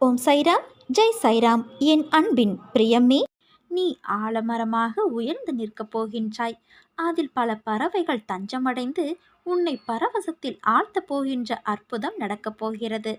ஓம் சைராம், ஜெய் சைராம். என் அன்பின் பிரியமே, நீ ஆலமரமாக உயர்ந்து நிற்கப் போகின்றாய். அதில் பல பறவைகள் தஞ்சமடைந்து உன்னை பரவசத்தில் ஆழ்த்தப் போகின்ற அற்புதம் நடக்கப் போகிறது.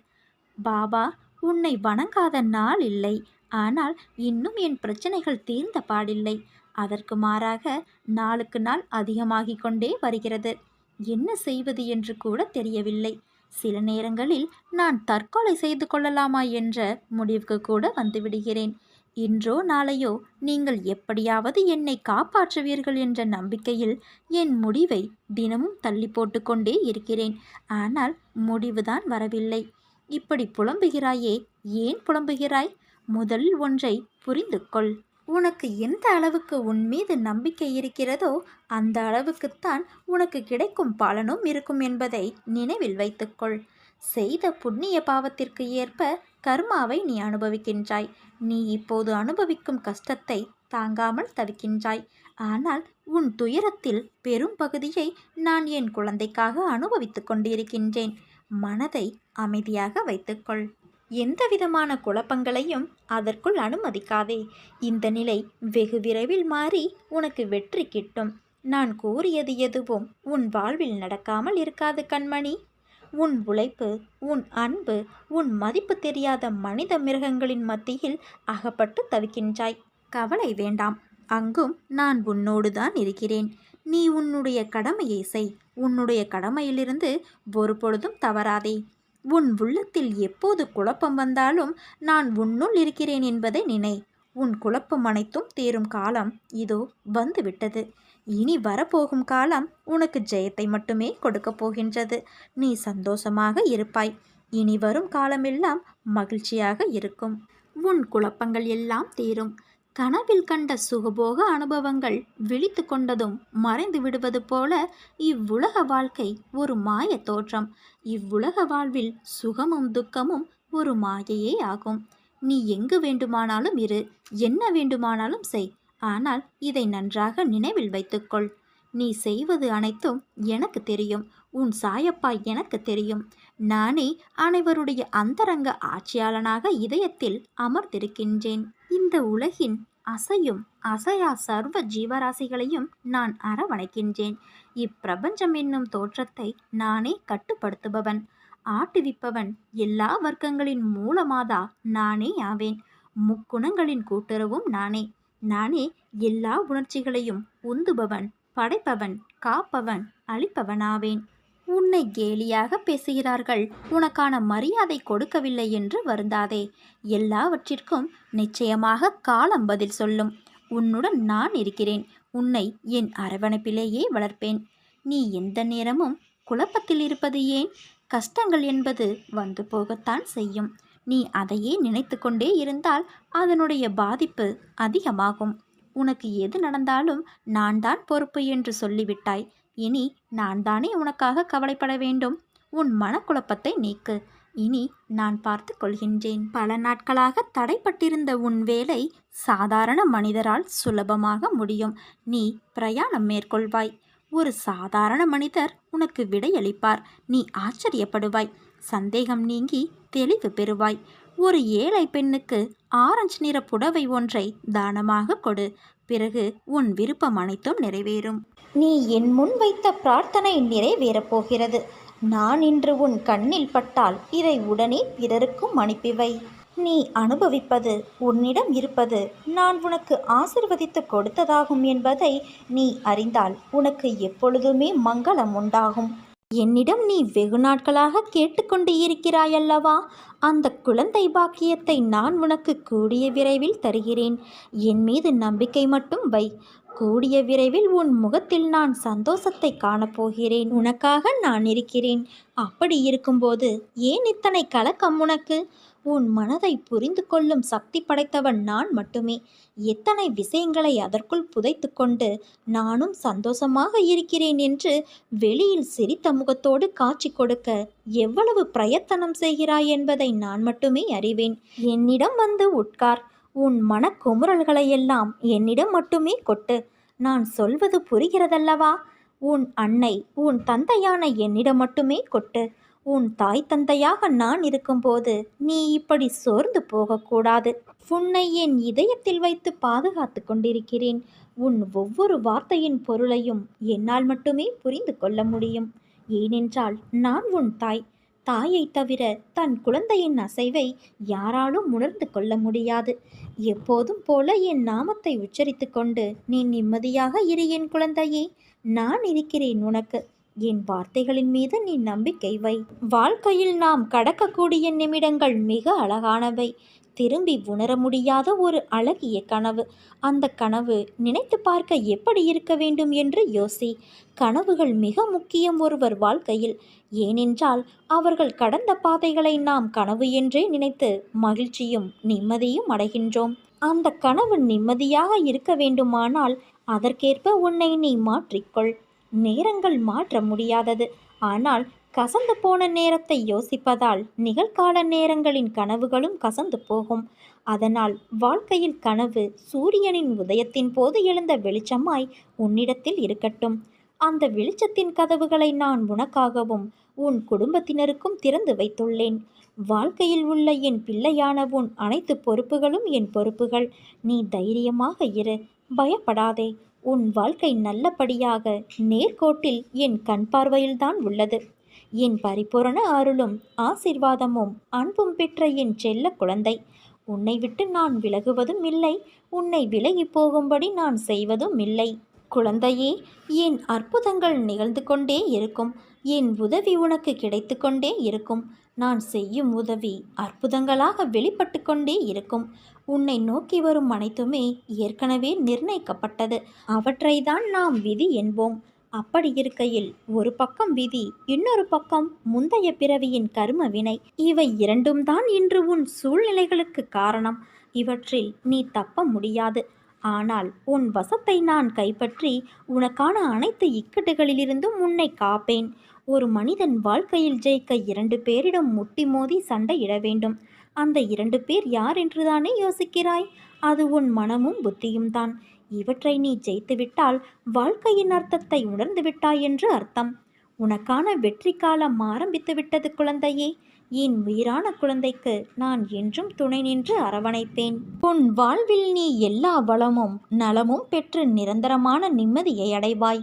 பாபா உன்னை வணங்காத நாள் இல்லை. ஆனால் இன்னும் என் பிரச்சனைகள் தீர்ந்த பாடில்லை. அதற்கு மாறாக நாளுக்கு நாள் அதிகமாகிக் கொண்டே வருகிறது. என்ன செய்வது என்று கூட தெரியவில்லை. சில நேரங்களில் நான் தற்கொலை செய்து கொள்ளலாமா என்ற முடிவுக்கு கூட வந்துவிடுகிறேன். இன்றோ நாளையோ நீங்கள் எப்படியாவது என்னை காப்பாற்றுவீர்கள் என்ற நம்பிக்கையில் என் முடிவை தினமும் தள்ளி போட்டுக்கொண்டே இருக்கிறேன். ஆனால் முடிவுதான் வரவில்லை. இப்படி புலம்புகிறாயே, ஏன் புலம்புகிறாய்? முதலில் ஒன்றை புரிந்து கொள். உனக்கு எந்த அளவுக்கு உன் மீது நம்பிக்கை இருக்கிறதோ அந்த அளவுக்குத்தான் உனக்கு கிடைக்கும் பலனும் இருக்கும் என்பதை நினைவில் வைத்துக்கொள். செய்த புண்ணிய பாவத்திற்கு ஏற்ப கர்மாவை நீ அனுபவிக்கின்றாய். நீ இப்போது அனுபவிக்கும் கஷ்டத்தை தாங்காமல் தவிக்கின்றாய். ஆனால் உன் துயரத்தில் பெரும் பகுதியை நான் என் குழந்தைக்காக அனுபவித்துக் கொண்டிருக்கின்றேன். மனதை அமைதியாக வைத்துக்கொள். எந்த விதமான குழப்பங்களையும் அதற்குள் அனுமதிக்காதே. இந்த நிலை வெகு விரைவில் மாறி உனக்கு வெற்றி கிட்டும். நான் கூறியது எதுவும் உன் வாழ்வில் நடக்காமல் இருக்காது கண்மணி. உன் உழைப்பு, உன் அன்பு, உன் மதிப்பு தெரியாத மனித மிருகங்களின் மத்தியில் அகப்பட்டு தவிக்கின்றாய். கவலை வேண்டாம். அங்கும் நான் உன்னோடு தான் இருக்கிறேன். நீ உன்னுடைய கடமையை செய். உன்னுடைய கடமையிலிருந்து ஒரு பொழுதும் தவறாதே. உன் உள்ளத்தில் எப்போது குழப்பம் வந்தாலும் நான் உன்னுள் இருக்கிறேன் என்பதை நினை. உன் குழப்பம் அனைத்தும் தீரும் காலம் இதோ வந்துவிட்டது. இனி வரப்போகும் காலம் உனக்கு ஜெயத்தை மட்டுமே கொடுக்கப் போகின்றது. நீ சந்தோஷமாக இருப்பாய். இனி வரும் காலமெல்லாம் மகிழ்ச்சியாக இருக்கும். உன் குழப்பங்கள் எல்லாம் தீரும். கனவில் கண்ட சுகபோக அனுபவங்கள் விழித்து கொண்டதும் மறைந்து விடுவது போல இவ்வுலக வாழ்க்கை ஒரு மாய தோற்றம். இவ்வுலக வாழ்வில் சுகமும் துக்கமும் ஒரு மாயையே ஆகும். நீ எங்கு வேண்டுமானாலும் இரு, என்ன வேண்டுமானாலும் செய். ஆனால் இதை நன்றாக நினைவில் வைத்துக்கொள். நீ செய்வது அனைத்தும் எனக்கு தெரியும். உன் சாயப்பாய் எனக்கு தெரியும். நானே அனைவருடைய அந்தரங்க ஆட்சியாளனாக இதயத்தில் அமர்ந்திருக்கின்றேன். இந்த உலகின் அசையும் அசையா சர்வ ஜீவராசிகளையும் நான் அரவணைக்கின்றேன். இப்பிரபஞ்சம் என்னும் தோற்றத்தை நானே கட்டுப்படுத்துபவன், ஆட்டுவிப்பவன். எல்லா வர்க்கங்களின் மூலமாதா நானே ஆவேன். முக்குணங்களின் கூட்டுறவும் நானே. நானே எல்லா உணர்ச்சிகளையும் உந்துபவன், படைப்பவன், காப்பவன், அளிப்பவனாவேன். உன்னை கேலியாக பேசுகிறார்கள், உனக்கான மரியாதை கொடுக்கவில்லை என்று வருந்தாதே. எல்லாவற்றிற்கும் நிச்சயமாக காலம் பதில் சொல்லும். உன்னுடன் நான் இருக்கிறேன். உன்னை என் அரவணைப்பிலேயே வளர்ப்பேன். நீ எந்த நேரமும் குழப்பத்தில் இருப்பது ஏன்? கஷ்டங்கள் என்பது வந்து போகத்தான் செய்யும். நீ அதையே நினைத்து கொண்டே இருந்தால் அதனுடைய பாதிப்பு அதிகமாகும். உனக்கு எது நடந்தாலும் நான் தான் பொறுப்பு என்று சொல்லிவிட்டாய். இனி நான் தானே உனக்காக கவலைப்பட வேண்டும். உன் மனக்குழப்பத்தை நீக்கு. இனி நான் பார்த்து கொள்கின்றேன். பல நாட்களாக தடைப்பட்டிருந்த உன் வேலை சாதாரண மனிதரால் சுலபமாக முடியும். நீ பிரயாணம் மேற்கொள்வாய். ஒரு சாதாரண மனிதர் உனக்கு விடையளிப்பார். நீ ஆச்சரியப்படுவாய். சந்தேகம் நீங்கி தெளிவு பெறுவாய். ஒரு ஏழை பெண்ணுக்கு ஆரஞ்சு நிற புடவை ஒன்றை தானமாக கொடு. பிறகு உன் விருப்பம் அனைத்தும் நிறைவேறும். நீ என் முன் வைத்த பிரார்த்தனை நிறைவேறப் போகிறது. நான் இன்று உன் கண்ணில் பட்டால் இதை உடனே பிறருக்கும் அனுப்பிவை. நீ அனுபவிப்பது, உன்னிடம் இருப்பது நான் உனக்கு ஆசிர்வதித்து கொடுத்ததாகும் என்பதை நீ அறிந்தால் உனக்கு எப்பொழுதுமே மங்களம் உண்டாகும். என்னிடம் நீ வெகு நாட்களாக கேட்டுக்கொண்டு இருக்கிறாயல்லவா? அந்த குழந்தை பாக்கியத்தை நான் உனக்கு கூடிய விரைவில் தருகிறேன். என் மீது நம்பிக்கை மட்டும் வை. கூடிய விரைவில் உன் முகத்தில் நான் சந்தோஷத்தை காணப்போகிறேன். உனக்காக நான் இருக்கிறேன். அப்படி இருக்கும்போது ஏன் இத்தனை கலக்கம் உனக்கு? உன் மனதை புரிந்து கொள்ளும் சக்தி படைத்தவன் நான் மட்டுமே. எத்தனை விஷயங்களை அதற்குள் புதைத்து கொண்டு நானும் சந்தோஷமாக இருக்கிறேன் என்று வெளியில் சிரித்த முகத்தோடு காட்சி கொடுக்க எவ்வளவு பிரயத்தனம் செய்கிறாய் என்பதை நான் மட்டுமே அறிவேன். என்னிடம் வந்து உட்கார். உன் மனக்குமுறல்களையெல்லாம் என்னிடம் மட்டுமே கொட்டு. நான் சொல்வது புரிகிறதல்லவா? உன் அன்னை, உன் தந்தையான என்னிடம் மட்டுமே கொட்டு. உன் தாய் தந்தையாக நான் இருக்கும்போது நீ இப்படி சோர்ந்து போகக்கூடாது. உன்னை என் இதயத்தில் வைத்து பாதுகாத்து கொண்டிருக்கிறேன். உன் ஒவ்வொரு வார்த்தையின் பொருளையும் என்னால் மட்டுமே புரிந்து கொள்ள முடியும். ஏனென்றால் நான் உன் தாய். தாயைத் தவிர தன் குழந்தையின் அசைவை யாராலும் உணர்ந்து கொள்ள முடியாது. எப்போதும் போல என் நாமத்தை உச்சரித்து கொண்டு நீ நிம்மதியாக இரு என் குழந்தையே. நான் இருக்கிறேன் உனக்கு. என் வார்த்தைகளின் மீது நீ நம்பிக்கை வை. வாழ்க்கையில் நாம் கடக்கக்கூடிய நிமிடங்கள் மிக அழகானவை. திரும்பி உணர முடியாத ஒரு அழகிய கனவு. அந்த கனவு நினைத்து பார்க்க எப்படி இருக்க வேண்டும் என்று யோசி. கனவுகள் மிக முக்கியம் ஒருவர் வாழ்க்கையில். ஏனென்றால் அவர்கள் கடந்த பாதைகளை நாம் கனவு என்றே நினைத்து மகிழ்ச்சியும் நிம்மதியும் அடைகின்றோம். அந்த கனவு நிம்மதியாக இருக்க வேண்டுமானால் அதற்கேற்ப உன்னை நீ மாற்றிக்கொள். நேரங்கள் மாற்ற முடியாதது. ஆனால் கசந்து போன நேரத்தை யோசிப்பதால் நிகழ்கால நேரங்களின் கனவுகளும் கசந்து போகும். அதனால் வாழ்க்கையில் கனவு சூரியனின் உதயத்தின் போது எழுந்த வெளிச்சமாய் உன்னிடத்தில் இருக்கட்டும். அந்த வெளிச்சத்தின் கதவுகளை நான் உனக்காகவும் உன் குடும்பத்தினருக்கும் திறந்து வைத்துள்ளேன். வாழ்க்கையில் உள்ள என் பிள்ளையான உன் அனைத்து பொறுப்புகளும் என் பொறுப்புகள். நீ தைரியமாக இரு, பயப்படாதே. உன் வாழ்க்கை நல்லபடியாக நேர்கோட்டில் என் கண் பார்வையில்தான் உள்ளது. என் பரிபூரண அருளும் ஆசிர்வாதமும் அன்பும் பெற்ற என் செல்ல குழந்தை. உன்னை விட்டு நான் விலகுவதும் இல்லை, உன்னை விலகி போகும்படி நான் செய்வதும் இல்லை. குழந்தையே, என் அற்புதங்கள் நிகழ்ந்து கொண்டே இருக்கும். என் உதவி உனக்கு கிடைத்து கொண்டே இருக்கும். நான் செய்யும் உதவி அற்புதங்களாக வெளிப்பட்டு கொண்டே இருக்கும். உன்னை நோக்கி வரும் அனைத்துமே ஏற்கனவே நிர்ணயிக்கப்பட்டது. அவற்றை தான் நாம் விதி என்போம். அப்படி இருக்கையில் ஒரு பக்கம் விதி, இன்னொரு பக்கம் முந்தைய பிறவியின் கர்ம வினை. இவை இரண்டும் தான் இன்று உன் சூழ்நிலைகளுக்கு காரணம். இவற்றில் நீ தப்ப முடியாது. ஆனால் உன் வசத்தை நான் கைப்பற்றி உனக்கான அனைத்து இக்கட்டுகளிலிருந்தும் உன்னை காப்பேன். ஒரு மனிதன் வாழ்க்கையில் ஜெயிக்க 2 பேரிடம் முட்டி மோதி சண்டையிட வேண்டும். அந்த 2 பேர் யார் என்றுதானே யோசிக்கிறாய்? அது உன் மனமும் புத்தியும் தான். இவற்றை நீ ஜெயித்துவிட்டால் வாழ்க்கையின் அர்த்தத்தை உணர்ந்து விட்டாய் என்று அர்த்தம். உனக்கான வெற்றி காலம் ஆரம்பித்து விட்டது குழந்தையே. என் உயிரான குழந்தைக்கு நான் என்றும் துணை நின்று அரவணைப்பேன். உன் வாழ்வில் நீ எல்லா வளமும் நலமும் பெற்று நிரந்தரமான நிம்மதியை அடைவாய்.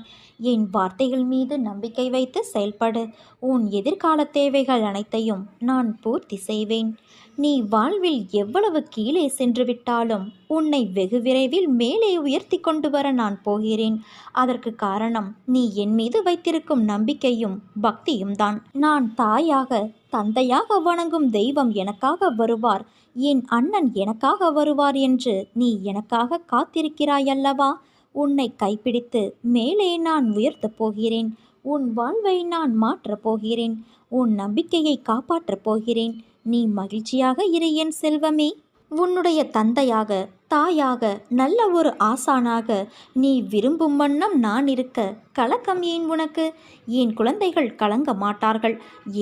என் வார்த்தைகள் மீது நம்பிக்கை வைத்து செயல்படு. உன் எதிர்கால தேவைகள் அனைத்தையும் நான் பூர்த்தி செய்வேன். நீ வாழ்வில் எவ்வளவு கீழே சென்று விட்டாலும் உன்னை வெகு விரைவில் மேலே உயர்த்தி கொண்டு வர நான் போகிறேன். அதற்கு காரணம் நீ என் மீது வைத்திருக்கும் நம்பிக்கையும் பக்தியும் தான். நான் தாயாக தந்தையாக வணங்கும் தெய்வம் எனக்காக வருவார், என் அண்ணன் எனக்காக வருவார் என்று நீ எனக்காக காத்திருக்கிறாய் அல்லவா? உன்னை கைப்பிடித்து மேலே நான் உயர்த்தப் போகிறேன். உன் வாழ்வை நான் மாற்றப் போகிறேன். உன் நம்பிக்கையை காப்பாற்றப் போகிறேன். நீ மகிழ்ச்சியாக இரு என் செல்வமே. உன்னுடைய தந்தையாக, தாயாக, நல்ல ஒரு ஆசானாக நீ விரும்பும் வண்ணம் நான் இருக்க கலக்கம் ஏன் உனக்கு? என் குழந்தைகள் கலங்க மாட்டார்கள்.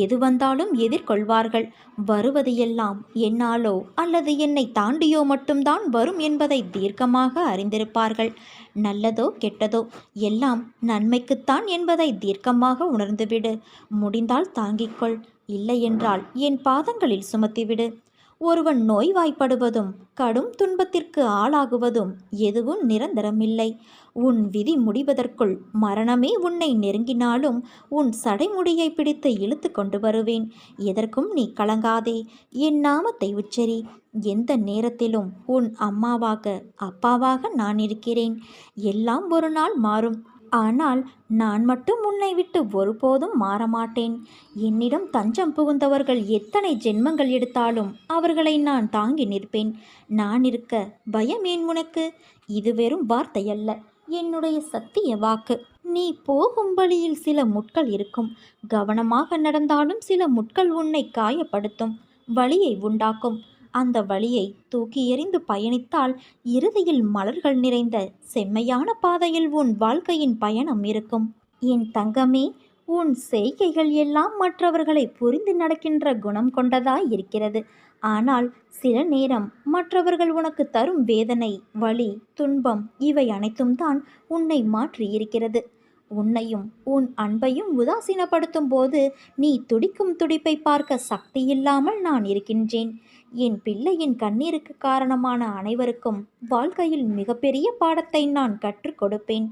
எது வந்தாலும் எதிர்கொள்வார்கள். வருவது எல்லாம் என்னாலோ அல்லது என்னை தாண்டியோ மட்டும்தான் வரும் என்பதை தீர்க்கமாக அறிந்திருப்பார்கள். நல்லதோ கெட்டதோ எல்லாம் நன்மைக்குத்தான் என்பதை தீர்க்கமாக உணர்ந்துவிடு. முடிந்தால் தாங்கிக்கொள், இல்லையென்றால் என் பாதங்களில் சுமத்திவிடு. ஒருவன் நோய்வாய்ப்படுவதும் கடும் துன்பத்திற்கு ஆளாகுவதும் எதுவும் நிரந்தரமில்லை. உன் விதி முடிவதற்குள் மரணமே உன்னை நெருங்கினாலும் உன் சடைமுடியை பிடித்து இழுத்து கொண்டு வருவேன். எதற்கும் நீ கலங்காதே. என் நாமத்தை உச்சரி. எந்த நேரத்திலும் உன் அம்மாவாக அப்பாவாக நான் இருக்கிறேன். எல்லாம் ஒரு நாள் மாறும். ஆனால் நான் மட்டும் உன்னை விட்டு ஒருபோதும் மாறமாட்டேன். என்னிடம் தஞ்சம் புகுந்தவர்கள் எத்தனை ஜென்மங்கள் எடுத்தாலும் அவர்களை நான் தாங்கி நிற்பேன். நான் இருக்க பயம் ஏன் உனக்கு? இது வெறும் வார்த்தையல்ல, என்னுடைய சத்திய வாக்கு. நீ போகும் வழியில் சில முட்கள் இருக்கும். கவனமாக நடந்தாலும் சில முட்கள் உன்னை காயப்படுத்தும், வலியை உண்டாக்கும். அந்த வழியை தூக்கி எறிந்து பயணித்தால் இறுதியில் மலர்கள் நிறைந்த செம்மையான பாதையில் உன் வாழ்க்கையின் பயணம் இருக்கும். என் தங்கமே, உன் செய்கைகள் எல்லாம் மற்றவர்களை புரிந்து நடக்கின்ற குணம் கொண்டதாய் இருக்கிறது. ஆனால் சில நேரம் மற்றவர்கள் உனக்கு தரும் வேதனை, வலி, துன்பம் இவை அனைத்தும் தான் உன்னை மாற்றி இருக்கிறது. உன்னையும் உன் அன்பையும் உதாசீனப்படுத்தும் போது நீ துடிக்கும் துடிப்பை பார்க்க சக்தி இல்லாமல் நான் இருக்கின்றேன். என் பிள்ளையின் கண்ணீருக்கு காரணமான அனைவருக்கும் வாழ்க்கையில் மிகப்பெரிய பாடத்தை நான் கற்றுக் கொடுப்பேன்.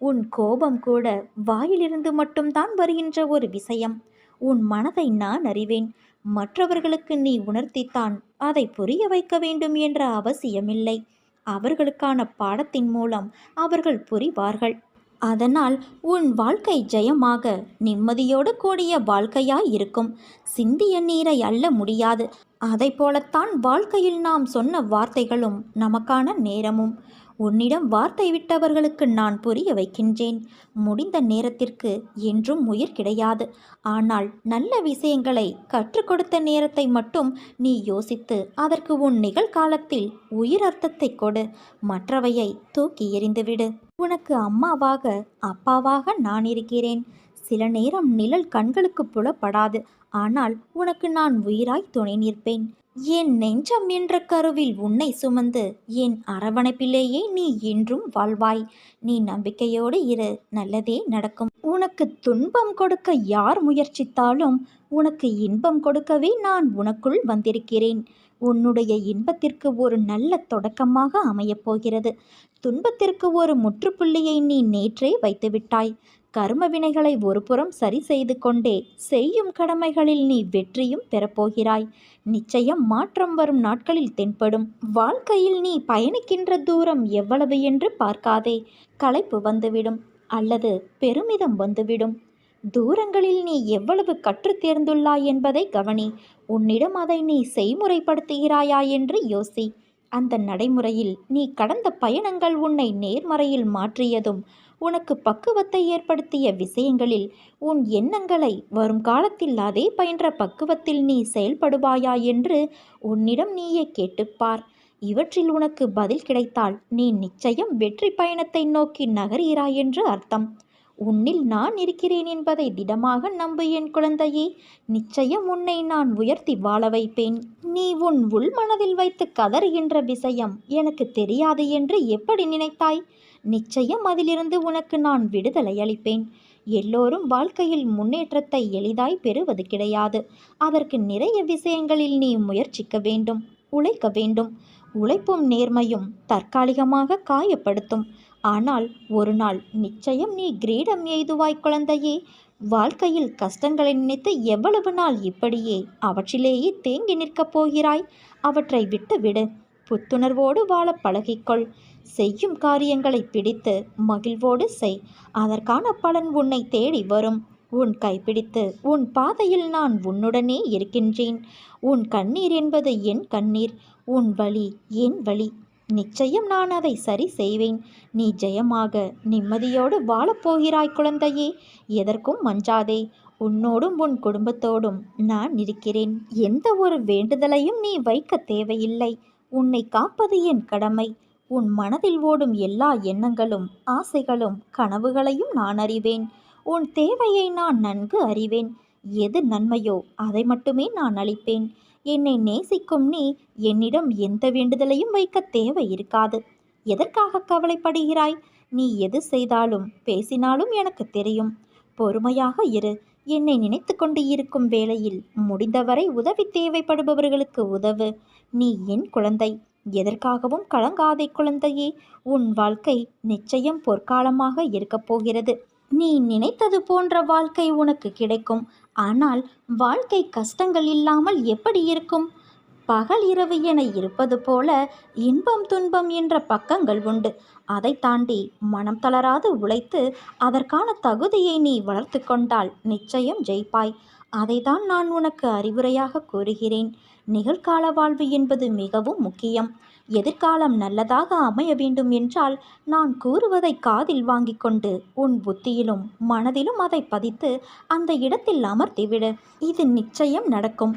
உன் கோபம் கூட வாயிலிருந்து மட்டும்தான் வருகின்ற ஒரு விஷயம். உன் மனதை நான் அறிவேன். மற்றவர்களுக்கு நீ உணர்த்தித்தான் அதை புரிய வைக்க வேண்டும் என்ற அவசியமில்லை. அவர்களுக்கான பாடத்தின் மூலம் அவர்கள் புரிவார்கள். அதனால் உன் வாழ்க்கை ஜெயமாக நிம்மதியோடு கூடிய வாழ்க்கையாய் இருக்கும். சிந்திய நீரை அள்ள முடியாது. அதை போலத்தான் வாழ்க்கையில் நாம் சொன்ன வார்த்தைகளும் நமக்கான நேரமும். உன்னிடம் வார்த்தை விட்டவர்களுக்கு நான் புரிய வைக்கின்றேன். முடிந்த நேரத்திற்கு என்றும் உயிர் கிடையாது. ஆனால் நல்ல விஷயங்களை கற்றுக் கொடுத்த நேரத்தை மட்டும் நீ யோசித்து அதற்கு உன் நிகழ்காலத்தில் உயிர் அர்த்தத்தை கொடு. மற்றவையை தூக்கி எறிந்துவிடு. உனக்கு அம்மாவாக அப்பாவாக நான் இருக்கிறேன். சில நேரம் நிழல் கண்களுக்கு புலப்படாது. ஆனால் உனக்கு நான் உயிராய் துணை நிற்பேன். என் நெஞ்சம் என்ற கருவில் உன்னை சுமந்து என் அரவணைப்பிலேயே நீ என்றும் வாழ்வாய். நீ நம்பிக்கையோடு இரு, நல்லதே நடக்கும். உனக்கு துன்பம் கொடுக்க யார் முயற்சித்தாலும் உனக்கு இன்பம் கொடுக்கவே நான் உனக்குள் வந்திருக்கிறேன். உன்னுடைய இன்பத்திற்கு ஒரு நல்ல தொடக்கமாக அமையப் போகிறது. துன்பத்திற்கு ஒரு முற்றுப்புள்ளியை நீ நேற்றே வைத்துவிட்டாய். கர்ம வினைகளை ஒருபுறம் சரி செய்து கொண்டே செய்யும் கடமைகளில் நீ வெற்றியும் பெறப்போகிறாய். நிச்சயம் மாற்றம் வரும் நாட்களில் தென்படும். வாழ்க்கையில் நீ பயணிக்கின்ற தூரம் எவ்வளவு என்று பார்க்காதே. களைப்பு வந்துவிடும் அல்லது பெருமிதம் வந்துவிடும். தூரங்களில் நீ எவ்வளவு கற்றுத் தேர்ந்துள்ளாய் என்பதை கவனி. உன்னிடம் அதை நீ செய்முறைப்படுத்துகிறாயா என்று யோசி. அந்த நடைமுறையில் நீ கடந்த பயணங்கள் உன்னை நேர்மறையில் மாற்றியதும் உனக்கு பக்குவத்தை ஏற்படுத்திய விஷயங்களில் உன் எண்ணங்களை வரும் காலத்தில் அதே பயின்ற பக்குவத்தில் நீ செயல்படுவாயா என்று உன்னிடம் நீயே கேட்டுப்பார். இவற்றில் உனக்கு பதில் கிடைத்தால் நீ நிச்சயம் வெற்றி பயணத்தை நோக்கி நகர்கிறாய் என்று அர்த்தம். உன்னில் நான் இருக்கிறேன் என்பதை திடமாக நம்பு என் குழந்தையே. நிச்சயம் உன்னை நான் உயர்த்தி வாழ வைப்பேன். நீ உன் உள் மனதில் வைத்து கதறுகின்ற விஷயம் எனக்கு தெரியாது என்று எப்படி நினைத்தாய்? நிச்சயம் அதிலிருந்து உனக்கு நான் விடுதலை அளிப்பேன். எல்லோரும் வாழ்க்கையில் முன்னேற்றத்தை எளிதாய் பெறுவது கிடையாது. அதற்கு நிறைய விஷயங்களில் நீ முயற்சிக்க வேண்டும், உழைக்க வேண்டும். உழைப்பும் நேர்மையும் தற்காலிகமாக காயப்படுத்தும். ஆனால் ஒரு நாள் நிச்சயம் நீ கிரீடம் எய்துவாய் குழந்தையே. வாழ்க்கையில் கஷ்டங்களை நினைத்து எவ்வளவு நாள் இப்படியே அவற்றிலேயே தேங்கி நிற்கப் போகிறாய்? அவற்றை விட்டு விடு. புத்துணர்வோடு வாழ பழகிக்கொள். செய்யும் காரியங்களை பிடித்து மகிழ்வோடு செய். அதற்கான பலன் உன்னை தேடி வரும். உன் கைப்பிடித்து உன் பாதையில் நான் உன்னுடனே இருக்கின்றேன். உன் கண்ணீர் என்பது என் கண்ணீர், உன் வலி என் வலி. நிச்சயம் நான் அதை சரி செய்வேன். நீ ஜெயமாக நிம்மதியோடு வாழப்போகிறாய் குழந்தையே. எதற்கும் மஞ்சாதே. உன்னோடும் உன் குடும்பத்தோடும் நான் இருக்கிறேன். எந்த ஒரு வேண்டுதலையும் நீ வைக்க தேவையில்லை. உன்னை காப்பது என் கடமை. உன் மனதில் ஓடும் எல்லா எண்ணங்களும் ஆசைகளும் கனவுகளையும் நான் அறிவேன். உன் தேவையை நான் நன்கு அறிவேன். எது நன்மையோ அதை மட்டுமே நான் அளிப்பேன். என்னை நேசிக்கும் நீ என்னிடம் எந்த வேண்டுதலையும் வைக்க தேவை இருக்காது. எதற்காக கவலைப்படுகிறாய்? நீ எது செய்தாலும் பேசினாலும் எனக்கு தெரியும். பொறுமையாக இரு. என்னை நினைத்து கொண்டு இருக்கும் வேளையில் முடிந்தவரை உதவி தேவைப்படுபவர்களுக்கு உதவு. நீ என் குழந்தை. எதற்காகவும் கலங்காதே குழந்தையே. உன் வாழ்க்கை நிச்சயம் பொற்காலமாக இருக்கப் போகிறது. நீ நினைத்தது போன்ற வாழ்க்கை உனக்கு கிடைக்கும். ஆனால் வாழ்க்கை கஷ்டங்கள் இல்லாமல் எப்படி இருக்கும்? பகல் இரவு என இருப்பது போல இன்பம் துன்பம் என்ற பக்கங்கள் உண்டு. அதை தாண்டி மனம் தளராது உழைத்து அதற்கான தகுதியை நீ வளர்த்து கொண்டால் நிச்சயம் ஜெயிப்பாய். அதைதான் நான் உனக்கு அறிவுரையாக கூறுகிறேன். நிகழ்கால வாழ்வு என்பது மிகவும் முக்கியம். எதிர்காலம் நல்லதாக அமைய வேண்டும் என்றால் நான் கூறுவதை காதில் வாங்கி கொண்டு உன் புத்தியிலும் மனதிலும் அதை பதித்து அந்த இடத்தில் அமர்த்திவிடு. இது நிச்சயம் நடக்கும்.